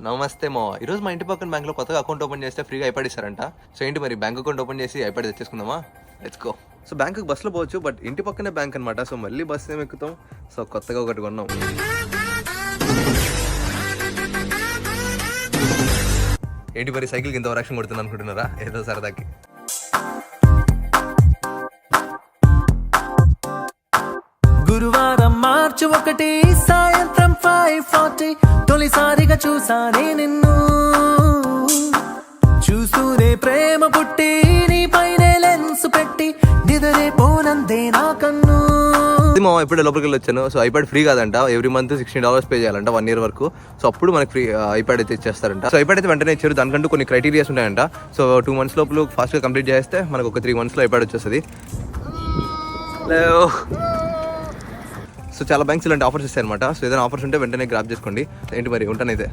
నమస్తే మా ఈరోజు మా ఇంటి పక్కన బ్యాంక్లో కొత్తగా అకౌంట్ ఓపెన్ చేస్తే ఫ్రీగా ఐప్యాడ్ ఇస్తారంట. సో ఏంటి మరి బ్యాంక్ అకౌంట్ ఓపెన్ చేసి ఐప్యాడ్ తెచ్చేసుకుందామా? Let's go. సో బ్యాంకుకి బస్సులో పోవచ్చు, బట్ ఇంటి పక్కనే బ్యాంక్ అనమాట. సో మళ్ళీ బస్సు ఏమి ఎక్కుతాం. సో కొత్తగా ఒకటి కొన్నాం. ఏంటి మరి సైకిల్కి ఇంత రక్షణ కొడుతుంది అనుకుంటున్నారా? ఏదో సరదాకి. గురువారం మార్చి 1 సాయంత్రం 5:40 తొలిసారిగా చూసానే నిన్ను, చూస్తూనే ప్రేమ పుట్టి నీ పైనే లెన్స్ పెట్టి నిదరే పోనందే నా కన్ను. మా ఇప్పుడే లోపలికి వెళ్ళి వచ్చాను. సో ఐప్యాడ్ ఫ్రీ కాదంట, ఎవ్రీ మంత్ $16 పే చేయాలంట 1 year వరకు. సో అప్పుడు మనకి ఫ్రీ ఐప్యాడ్ అయితే ఇచ్చేస్తారంట. సో ఐప్యాడ్ అయితే వెంటనే ఇచ్చారు. దానికంటూ కొన్ని క్రైటీరియాస్ ఉంటాయంట. సో 2 months లోపల ఫాస్ట్గా కంప్లీట్ చేస్తే మనకు ఒక 3 monthsలో ఐప్యాడ్ వచ్చేస్తుంది. సో చాలా బ్యాంక్స్ ఇలాంటి ఆఫర్స్ ఇస్తాయి అనమాట. సో ఏదైనా ఆఫర్స్ ఉంటే వెంటనే గ్రాప్ చేసుకోండి. ఏంటి మరి ఉంటానైతే.